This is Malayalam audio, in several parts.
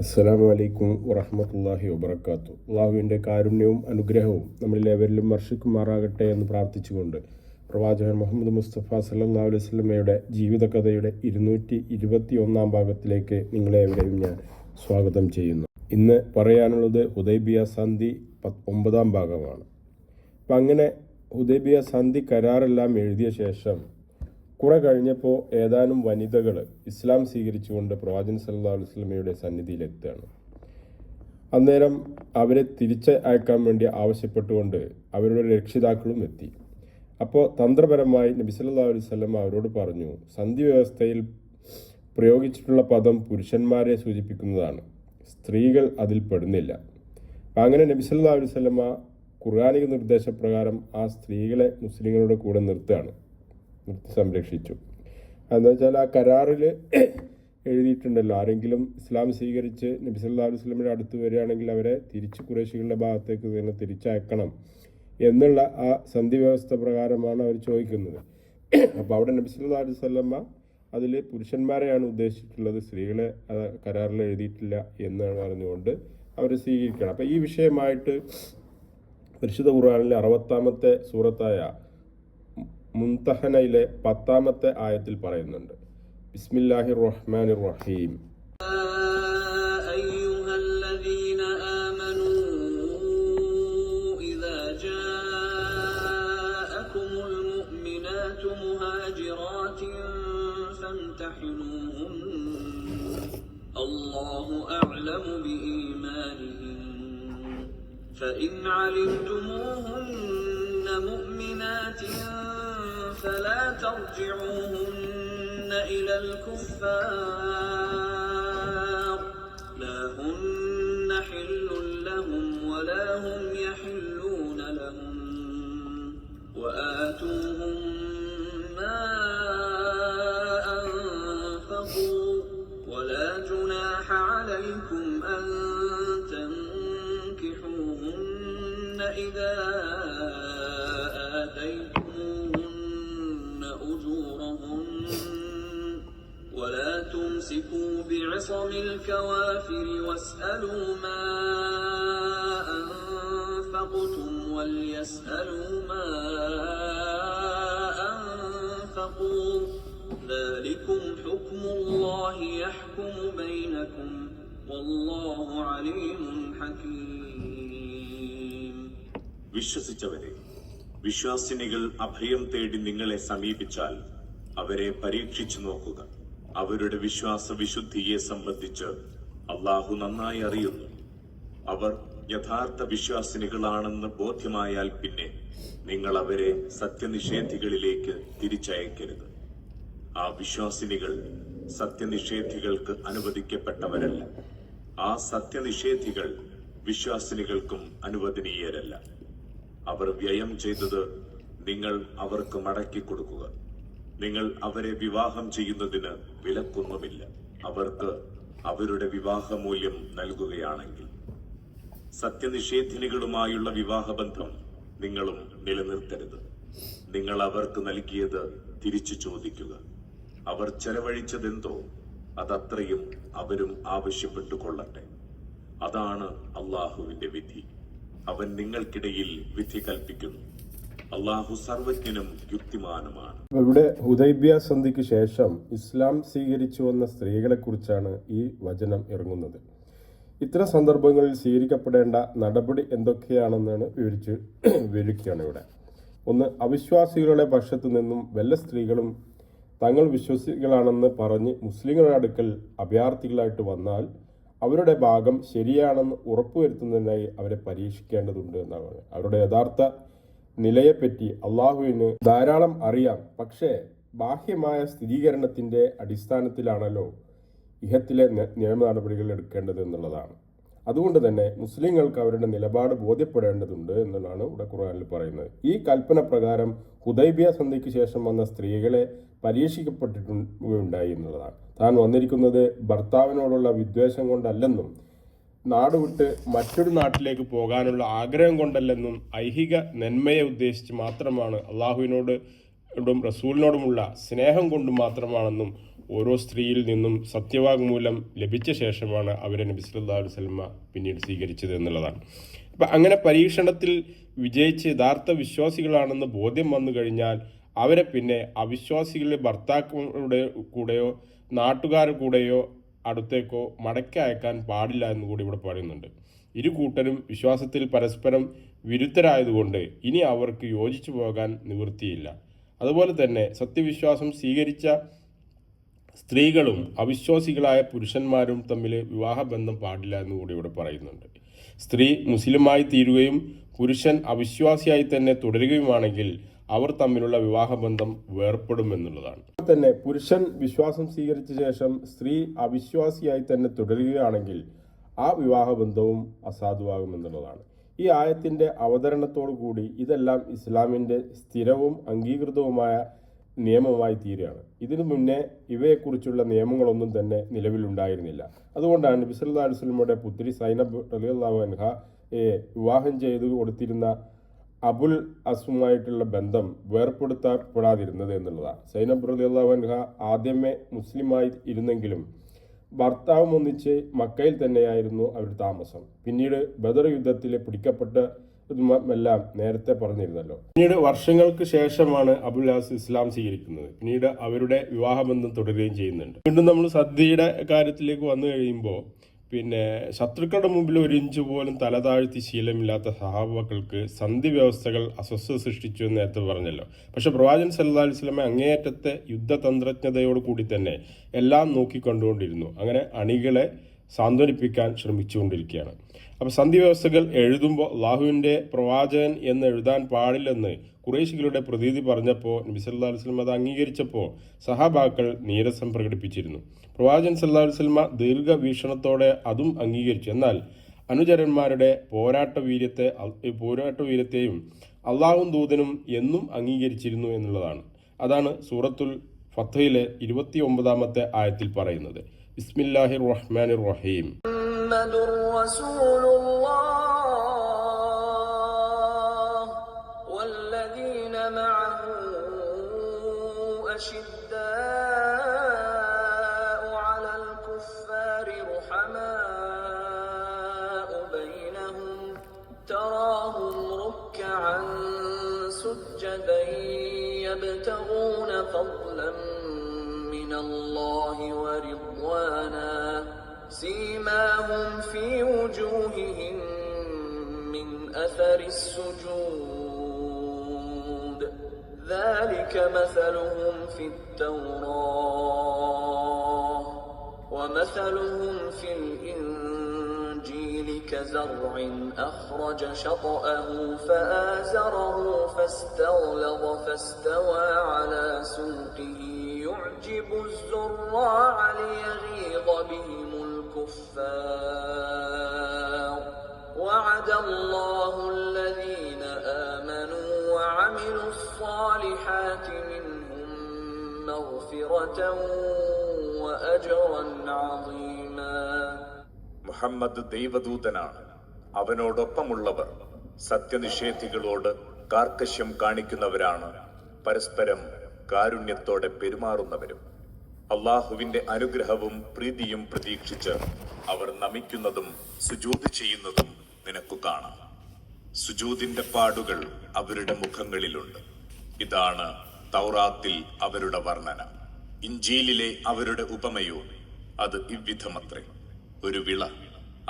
അസ്സലാമു അലൈക്കും വറഹ്മത്തുള്ളാഹി വബറകാത്തു. അള്ളാഹുവിൻ്റെ കാരുണ്യവും അനുഗ്രഹവും നമ്മളിലേവരിലും വർഷിക്കുമാറാകട്ടെ എന്ന് പ്രാർത്ഥിച്ചുകൊണ്ട് പ്രവാചകൻ മുഹമ്മദ് മുസ്തഫ സല്ലല്ലാഹു അലൈഹി വസല്ലമയുടെ ജീവിതകഥയുടെ 221 ഭാഗത്തിലേക്ക് നിങ്ങളേവരെയും ഞാൻ സ്വാഗതം ചെയ്യുന്നു. ഇന്ന് പറയാനുള്ളത് ഹുദൈബിയ സന്ധി 9 ഭാഗമാണ്. അപ്പം അങ്ങനെ ഹുദൈബിയ സന്ധി കരാറെല്ലാം എഴുതിയ ശേഷം കുറെ കഴിഞ്ഞപ്പോൾ ഏതാനും വനിതകൾ ഇസ്ലാം സ്വീകരിച്ചുകൊണ്ട് പ്രവാചകൻ സല്ലല്ലാഹു അലൈഹി വസല്ലമയുടെ സന്നിധിയിലെത്തുകയാണ്. അന്നേരം അവരെ തിരിച്ചയക്കാൻ വേണ്ടി ആവശ്യപ്പെട്ടുകൊണ്ട് അവരുടെ രക്ഷിതാക്കളും എത്തി. അപ്പോൾ തന്ത്രപരമായി നബി സല്ലല്ലാഹു അലൈഹി വസല്ലമ അവരോട് പറഞ്ഞു, സന്ധി വ്യവസ്ഥയിൽ പ്രയോഗിച്ചിട്ടുള്ള പദം പുരുഷന്മാരെ സൂചിപ്പിക്കുന്നതാണ്, സ്ത്രീകൾ അതിൽ പെടുന്നില്ല. അങ്ങനെ നബി സല്ലല്ലാഹു അലൈഹി വസല്ലമ ഖുർആനിക നിർദ്ദേശപ്രകാരം ആ സ്ത്രീകളെ മുസ്ലിങ്ങളുടെ കൂടെ നിർത്തി സംരക്ഷിച്ചു. എന്താ വെച്ചാൽ ആ കരാറിൽ എഴുതിയിട്ടുണ്ടല്ലോ, ആരെങ്കിലും ഇസ്ലാം സ്വീകരിച്ച് നബി സല്ലല്ലാഹു അലൈഹി വസല്ലമയുടെ അടുത്ത് വരികയാണെങ്കിൽ അവരെ തിരിച്ച് ഖുറൈശികളുടെ ഭാഗത്തേക്ക് തന്നെ തിരിച്ചയക്കണം എന്നുള്ള ആ സന്ധി വ്യവസ്ഥ പ്രകാരമാണ് അവർ ചോദിക്കുന്നത്. അപ്പോൾ അവിടെ നബി സല്ലല്ലാഹു അലൈഹി വസല്ലമ അതിൽ പുരുഷന്മാരെയാണ് ഉദ്ദേശിച്ചിട്ടുള്ളത്, സ്ത്രീകളെ കരാറിൽ എഴുതിയിട്ടില്ല എന്നാണ് പറഞ്ഞുകൊണ്ട് അവർ സ്വീകരിക്കണം. അപ്പോൾ ഈ വിഷയമായിട്ട് പരിശുദ്ധ ഖുർആനിലെ 60-ാമത്തെ സൂറത്തായ മുംതഹനയിലെ 10-ാമത്തെ ആയത്തിൽ പറയുന്നുണ്ട്, ബിസ്മില്ലാഹിർ റഹ്മാനിർ റഹീം. അല്ലാഹു അഅലമു ബിഈമാനിഹിൻ ഫഇൻ അലിംതുമൂഹുന്ന മുഅ്മിനാതിൻ فلا ترجعوهن إلى الكفار لا هن حل لهم ولا هم يحلون لهم وآتوهم ما أنفقوا ولا جناح عليكم أن تنكحوهن إذا آتيتم ولا تمسكوا بعصم الكوافر واسألوا ما أنفقتم وليسألوا ما أنفقوا ذلكم حكم الله يحكم بينكم والله عليم حكيم. വിശ്വസിച്ചവരെ, വിശ്വാസിനികൾ അഭയം തേടി നിങ്ങളെ സമീപിച്ചാൽ അവരെ പരീക്ഷിച്ചു നോക്കുക. അവരുടെ വിശ്വാസ വിശുദ്ധിയെ സംബന്ധിച്ച് അള്ളാഹു നന്നായി അറിയുന്നു. അവർ യഥാർത്ഥ വിശ്വാസിനികളാണെന്ന് ബോധ്യമായാൽ പിന്നെ നിങ്ങൾ അവരെ സത്യനിഷേധികളിലേക്ക് തിരിച്ചയക്കരുത്. ആ വിശ്വാസിനികൾ സത്യനിഷേധികൾക്ക് അനുവദിക്കപ്പെട്ടവരല്ല. ആ സത്യനിഷേധികൾ വിശ്വാസിനികൾക്കും അനുവദനീയരല്ല. അവർ വ്യയം ചെയ്തത് നിങ്ങൾ അവർക്ക് മടക്കി കൊടുക്കുക. നിങ്ങൾ അവരെ വിവാഹം ചെയ്യുന്നതിന് വിലക്കൊന്നുമില്ല, അവർക്ക് അവരുടെ വിവാഹമൂല്യം നൽകുകയാണെങ്കിൽ. സത്യനിഷേധിനികളുമായുള്ള വിവാഹബന്ധം നിങ്ങളും നിലനിർത്തരുത്. നിങ്ങൾ അവർക്ക് നൽകിയത് തിരിച്ചു ചോദിക്കുക. അവർ ചെലവഴിച്ചതെന്തോ അതത്രയും അവരും ആവശ്യപ്പെട്ടുകൊള്ളട്ടെ. അതാണ് അള്ളാഹുവിന്റെ വിധി. അവൻ നിങ്ങൾക്കിടയിൽ വിധി കൽപ്പിക്കുന്നു. അള്ളാഹു സർവജ്ഞനും യുക്തിമാനുമാണ്. ഇവിടെ ഹുദൈബിയ സന്ധിക്ക് ശേഷം ഇസ്ലാം സ്വീകരിച്ചു വന്ന സ്ത്രീകളെ കുറിച്ചാണ് ഈ വചനം ഇറങ്ങുന്നത്. ഇത്തരം സന്ദർഭങ്ങളിൽ സ്വീകരിക്കപ്പെടേണ്ട നടപടി എന്തൊക്കെയാണെന്നാണ് വിവരിക്കുകയാണ് ഇവിടെ. ഒന്ന്, അവിശ്വാസികളുടെ പക്ഷത്തു നിന്നും വല്ല സ്ത്രീകളും തങ്ങൾ വിശ്വാസികളാണെന്ന് പറഞ്ഞ് മുസ്ലിങ്ങളുടെ അടുക്കൽ അഭയാർത്ഥികളായിട്ട് വന്നാൽ അവരുടെ ഭാഗം ശരിയാണെന്ന് ഉറപ്പുവരുത്തുന്നതിനായി അവരെ പരീക്ഷിക്കേണ്ടതുണ്ട് എന്നാണ്. അവരുടെ യഥാർത്ഥ നിലയെപ്പറ്റി അള്ളാഹുവിന് ധാരാളം അറിയാം. പക്ഷേ ബാഹ്യമായ സ്ഥിരീകരണത്തിൻ്റെ അടിസ്ഥാനത്തിലാണല്ലോ ഇഹത്തിലെ നിയമ നടപടികൾ എടുക്കേണ്ടത് എന്നുള്ളതാണ്. അതുകൊണ്ട് തന്നെ മുസ്ലിങ്ങൾക്ക് അവരുടെ നിലപാട് ബോധ്യപ്പെടേണ്ടതുണ്ട് എന്നുള്ളതാണ് ഇവിടെ ഖുർആനിൽ പറയുന്നത്. ഈ കൽപ്പന പ്രകാരം ഹുദൈബിയ സന്ധിക്ക് ശേഷം വന്ന സ്ത്രീകളെ പരീക്ഷിക്കപ്പെട്ടിട്ടുണ്ടായി എന്നുള്ളതാണ്. താൻ വന്നിരിക്കുന്നത് ഭർത്താവിനോടുള്ള വിദ്വേഷം കൊണ്ടല്ലെന്നും നാടുവിട്ട് മറ്റൊരു നാട്ടിലേക്ക് പോകാനുള്ള ആഗ്രഹം കൊണ്ടല്ലെന്നും ഐഹിക നന്മയെ ഉദ്ദേശിച്ച് മാത്രമാണ് അള്ളാഹുവിനോട് റസൂലിനോടുമുള്ള സ്നേഹം കൊണ്ടും മാത്രമാണെന്നും ഓരോ സ്ത്രീയിൽ നിന്നും സത്യവാങ്മൂലം ലഭിച്ച ശേഷമാണ് അവരെ നബി സല്ലല്ലാഹു അലൈഹി വസല്ലമ പിന്നീട് സ്വീകരിച്ചത് എന്നുള്ളതാണ്. അപ്പം അങ്ങനെ പരീക്ഷണത്തിൽ വിജയിച്ച് യഥാർത്ഥ വിശ്വാസികളാണെന്ന് ബോധ്യം വന്നു കഴിഞ്ഞാൽ അവരെ പിന്നെ അവിശ്വാസികളുടെ ഭർത്താക്കളുടെ കൂടെയോ നാട്ടുകാരുടെ കൂടെയോ അടുത്തേക്കോ മടക്കി അയക്കാൻ പാടില്ല എന്ന് കൂടി ഇവിടെ പറയുന്നുണ്ട്. ഇരു കൂട്ടരും വിശ്വാസത്തിൽ പരസ്പരം വിരുദ്ധരായതുകൊണ്ട് ഇനി അവർക്ക് യോജിച്ചു പോകാൻ നിവൃത്തിയില്ല. അതുപോലെ തന്നെ സത്യവിശ്വാസം സ്വീകരിച്ച സ്ത്രീകളും അവിശ്വാസികളായ പുരുഷന്മാരും തമ്മിൽ വിവാഹബന്ധം പാടില്ല എന്ന് കൂടി ഇവിടെ പറയുന്നുണ്ട്. സ്ത്രീ മുസ്ലിമായി തീരുകയും പുരുഷൻ അവിശ്വാസിയായി തന്നെ തുടരുകയുമാണെങ്കിൽ അവർ തമ്മിലുള്ള വിവാഹബന്ധം വേർപ്പെടുമെന്നുള്ളതാണ്. തന്നെ പുരുഷൻ വിശ്വാസം സ്വീകരിച്ച ശേഷം സ്ത്രീ അവിശ്വാസിയായി തന്നെ തുടരുകയാണെങ്കിൽ ആ വിവാഹബന്ധവും അസാധുവാകുമെന്നുള്ളതാണ്. ഈ ആയത്തിൻ്റെ അവതരണത്തോടു കൂടി ഇതെല്ലാം ഇസ്ലാമിൻ്റെ സ്ഥിരവും അംഗീകൃതവുമായ നിയമമായി തീരുകയാണ്. ഇതിനു മുന്നേ ഇവയെക്കുറിച്ചുള്ള നിയമങ്ങളൊന്നും തന്നെ നിലവിലുണ്ടായിരുന്നില്ല. അതുകൊണ്ടാണ് നബി സല്ലല്ലാഹു അലൈഹി വസല്ലമയുടെ പുത്രി സൈനബ് റളിയല്ലാഹു അൻഹയെ വിവാഹം ചെയ്തു കൊടുത്തിരുന്ന അബുൽ അസുമായിട്ടുള്ള ബന്ധം വേർപ്പെടുത്തപ്പെടാതിരുന്നത് എന്നുള്ളതാണ്. സൈനബ് റളിയല്ലാഹു അൻഹ ആദ്യമേ മുസ്ലിമായി ഇരുന്നെങ്കിലും ഭർത്താവും ഒന്നിച്ച് മക്കയിൽ തന്നെയായിരുന്നു അവരുടെ താമസം. പിന്നീട് ബദർ യുദ്ധത്തിൽ പിടിക്കപ്പെട്ടതുമെല്ലാം നേരത്തെ പറഞ്ഞിരുന്നല്ലോ. പിന്നീട് വർഷങ്ങൾക്ക് ശേഷമാണ് അബുൽ അസ് ഇസ്ലാം സ്വീകരിക്കുന്നത്. പിന്നീട് അവരുടെ വിവാഹബന്ധം തുടരുകയും ചെയ്യുന്നുണ്ട്. വീണ്ടും നമ്മൾ സദ്യയുടെ കാര്യത്തിലേക്ക് വന്നു കഴിയുമ്പോൾ ശത്രുക്കളുടെ മുമ്പിൽ ഒരു ഇഞ്ച് പോലും തല താഴ്ത്തി ശീലമില്ലാത്ത സഹാബാക്കൾക്ക് സന്ധി വ്യവസ്ഥകൾ അസ്വസ്ഥത സൃഷ്ടിച്ചു എന്ന് നേരത്തെ പറഞ്ഞല്ലോ. പക്ഷെ പ്രവാചകൻ സല്ലല്ലാഹു അലൈഹി വസല്ലമ അങ്ങേയറ്റത്തെ യുദ്ധതന്ത്രജ്ഞതയോട് കൂടി തന്നെ എല്ലാം നോക്കിക്കണ്ടുകൊണ്ടിരുന്നു. അങ്ങനെ അണികളെ സാന്ത്വനിപ്പിക്കാൻ ശ്രമിച്ചുകൊണ്ടിരിക്കുകയാണ്. അപ്പോൾ സന്ധി വ്യവസ്ഥകൾ എഴുതുമ്പോൾ അള്ളാഹുവിൻ്റെ പ്രവാചകൻ എന്ന് എഴുതാൻ പാടില്ലെന്ന് ഖുറൈശികളുടെ പ്രതീതി പറഞ്ഞപ്പോൾ നബി സല്ലല്ലാഹു അലൈഹി വസല്ലമ അത് അംഗീകരിച്ചപ്പോൾ സഹാബാക്കൾ നീരസം പ്രകടിപ്പിച്ചിരുന്നു. പ്രവാചകൻ സല്ലല്ലാഹു അലൈഹി വസല്ലമ ദീർഘവീക്ഷണത്തോടെ അതും അംഗീകരിച്ചു. എന്നാൽ അനുചരന്മാരുടെ പോരാട്ടവീര്യത്തെയും അള്ളാഹും ദൂതനും എന്നും അംഗീകരിച്ചിരുന്നു എന്നുള്ളതാണ്. അതാണ് സൂറത്തുൽ ഫത്ഹിലെ 29-ാമത്തെ ആയത്തിൽ പറയുന്നത്. ബിസ്മില്ലാഹിർ റഹ്മാനിർ റഹീം. يبتغون فضلا من الله ورضوانا سيماهم في وجوههم من أثر السجود ذلك مثلهم في التوراة ومثلهم في الإنجيل كزرع أخرج شطأه فآزره فاستغلظ فاستوى على سوقه يعجب الزراع ليغيظ بهم الكفار وعد الله الذين آمنوا وعملوا الصالحات منهم مغفرة وأجرا عظيما. മുഹമ്മദ് ദൈവദൂതനാണ്. അവനോടൊപ്പമുള്ളവർ സത്യനിഷേധികളോട് കാർക്കശ്യം കാണിക്കുന്നവരാണ്, പരസ്പരം കാരുണ്യത്തോടെ പെരുമാറുന്നവരും. അള്ളാഹുവിന്റെ അനുഗ്രഹവും പ്രീതിയും പ്രതീക്ഷിച്ച് അവർ നമിക്കുന്നതും സുജൂദ് ചെയ്യുന്നതും നിനക്കു കാണാം. സുജൂദിന്റെ പാടുകൾ അവരുടെ മുഖങ്ങളിലുണ്ട്. ഇതാണ് തൗറാത്തിൽ അവരുടെ വർണ്ണന. ഇഞ്ചീലിലെ അവരുടെ ഉപമയോ അത് ഇவ்விധമത്രേ. ഒരു വിള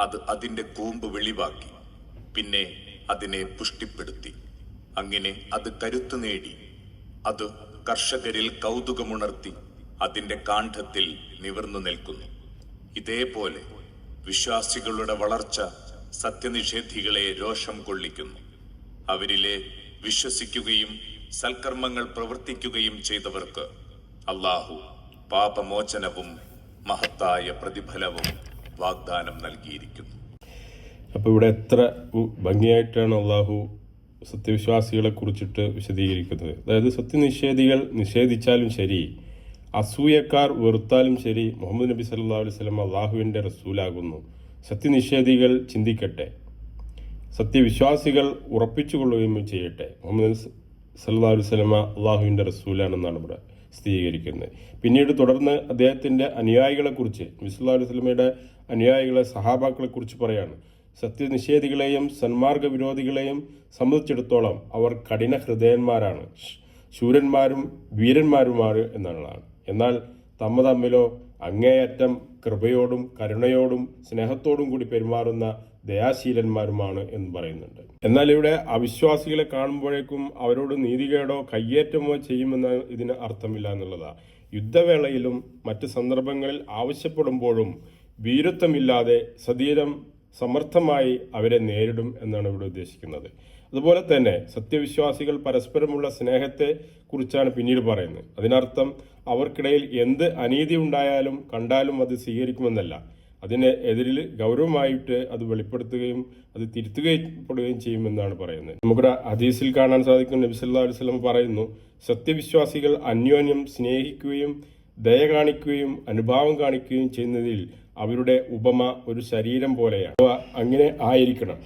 അത് അതിന്റെ കൂമ്പ് വെളിവാക്കി, പിന്നെ അതിനെ പുഷ്ടിപ്പെടുത്തി, അങ്ങനെ അത് കരുത്തു നേടി. അത് കർഷകരിൽ കൗതുകമുണർത്തി അതിന്റെ കാണ്ഡത്തിൽ നിവർന്നു നിൽക്കുന്നു. ഇതേപോലെ വിശ്വാസികളുടെ വളർച്ച സത്യനിഷേധികളെ രോഷം കൊള്ളിക്കുന്നു. അവരിലെ വിശ്വസിക്കുകയും സൽക്കർമ്മങ്ങൾ പ്രവർത്തിക്കുകയും ചെയ്തവർക്ക് അള്ളാഹു പാപമോചനവും മഹത്തായ പ്രതിഫലവും വാഗ്ദാനം നൽകിയിരിക്കുന്നു. അപ്പോൾ ഇവിടെ എത്ര ഭംഗിയായിട്ടാണ് അള്ളാഹു സത്യവിശ്വാസികളെ കുറിച്ചിട്ട് വിശദീകരിക്കുന്നത്. അതായത് സത്യനിഷേധികൾ നിഷേധിച്ചാലും ശരി, അസൂയക്കാർ വെറുത്താലും ശരി, മുഹമ്മദ് നബി സല്ലല്ലാഹു അലൈഹി വസല്ലം അള്ളാഹുവിൻ്റെ റസൂലാകുന്നു. സത്യനിഷേധികൾ ചിന്തിക്കട്ടെ, സത്യവിശ്വാസികൾ ഉറപ്പിച്ചുകൊള്ളുകയും ചെയ്യട്ടെ. മുഹമ്മദ് സല്ലല്ലാഹു അലൈഹി വസല്ലമ അള്ളാഹുവിൻ്റെ റസൂലാണെന്നാണ് ഇവിടെ സ്ഥിരീകരിക്കുന്നത്. പിന്നീട് തുടർന്ന് അദ്ദേഹത്തിൻ്റെ അനുയായികളെക്കുറിച്ച് നബി സല്ലല്ലാഹു അലൈഹി വസല്ലമയുടെ അനുയായികളെ സഹാബാക്കളെക്കുറിച്ച് പറയാണ്, സത്യനിഷേധികളെയും സന്മാർഗ വിരോധികളെയും സംബന്ധിച്ചിടത്തോളം അവർ കഠിന ഹൃദയന്മാരാണ്, ശൂരന്മാരും വീരന്മാരുമാണ് എന്നുള്ളതാണ്. എന്നാൽ തമ്മിലോ അങ്ങേയറ്റം കൃപയോടും കരുണയോടും സ്നേഹത്തോടും കൂടി പെരുമാറുന്ന ദയാശീലന്മാരുമാണ് എന്ന് പറയുന്നുണ്ട്. എന്നാൽ ഇവിടെ അവിശ്വാസികളെ കാണുമ്പോഴേക്കും അവരോട് നീതികേടോ കയ്യേറ്റമോ ചെയ്യുമെന്ന് ഇതിന് അർത്ഥമില്ല എന്നുള്ളതാണ്. യുദ്ധവേളയിലും മറ്റ് സന്ദർഭങ്ങളിൽ ആവശ്യപ്പെടുമ്പോഴും വീരത്വമില്ലാതെ സധീരം സമർത്ഥമായി അവരെ നേരിടും എന്നാണ് ഇവിടെ ഉദ്ദേശിക്കുന്നത്. അതുപോലെ തന്നെ സത്യവിശ്വാസികൾ പരസ്പരമുള്ള സ്നേഹത്തെ കുറിച്ചാണ് പിന്നീട് പറയുന്നത്. അതിനർത്ഥം അവർക്കിടയിൽ എന്ത് അനീതി ഉണ്ടായാലും കണ്ടാലും അത് സ്വീകരിക്കുമെന്നല്ല, അതിനെ എതിരിൽ ഗൗരവമായിട്ട് അത് വെളിപ്പെടുത്തുകയും അത് തിരുത്തുകപ്പെടുകയും ചെയ്യുമെന്നാണ് പറയുന്നത്. നമുക്കൊരു ഹദീസിൽ കാണാൻ സാധിക്കും, നബി സല്ലല്ലാഹു അലൈഹി വസല്ലം പറയുന്നു, സത്യവിശ്വാസികൾ അന്യോന്യം സ്നേഹിക്കുകയും ദയ കാണിക്കുകയും അനുഭാവം കാണിക്കുകയും ചെയ്യുന്നതിൽ അവരുടെ ഉപമ ഒരു ശരീരം പോലെയാണ്. അങ്ങനെ ആയിരിക്കണം.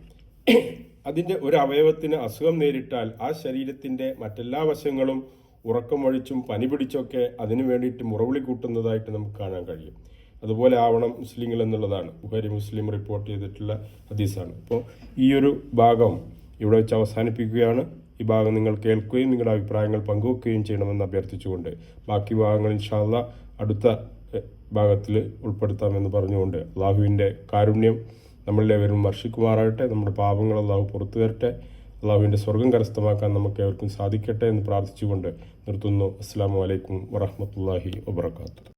അതിൻ്റെ ഒരു അവയവത്തിന് അസുഖം നേരിട്ടാൽ ആ ശരീരത്തിൻ്റെ മറ്റെല്ലാ വശങ്ങളും ഉറക്കമൊഴിച്ചും പനി പിടിച്ചൊക്കെ അതിനു വേണ്ടിയിട്ട് മുറവിളി കൂട്ടുന്നതായിട്ട് നമുക്ക് കാണാൻ കഴിയും. അതുപോലെ ആവണം മുസ്ലിങ്ങൾ എന്നുള്ളതാണ് ബുഖാരി മുസ്ലിം റിപ്പോർട്ട് ചെയ്തിട്ടുള്ള ഹദീസാണ്. അപ്പോൾ ഈ ഒരു ഭാഗം ഇവിടെ വെച്ച് അവസാനിപ്പിക്കുകയാണ്. ഈ ഭാഗം നിങ്ങൾ കേൾക്കുകയും നിങ്ങളുടെ അഭിപ്രായങ്ങൾ പങ്കുവെക്കുകയും ചെയ്യണമെന്ന് അഭ്യർത്ഥിച്ചുകൊണ്ട് ബാക്കി ഭാഗങ്ങൾ ഇൻഷാ അല്ലാഹ് അടുത്ത ഭാഗത്തിൽ ഉൾപ്പെടുത്താമെന്ന് പറഞ്ഞുകൊണ്ട് അള്ളാഹുവിൻ്റെ കാരുണ്യം നമ്മളെല്ലാവരും വർഷിക്കുമാറാകട്ടെ, നമ്മുടെ പാപങ്ങൾ അള്ളാഹു പുറത്തു തരട്ടെ, അള്ളാഹുവിൻ്റെ സ്വർഗം കരസ്ഥമാക്കാൻ നമുക്ക് ഏവർക്കും സാധിക്കട്ടെ എന്ന് പ്രാർത്ഥിച്ചുകൊണ്ട് നിർത്തുന്നു. അസ്സലാമു അലൈക്കും വറഹ്മത്തുള്ളാഹി വബറകാതുഹു.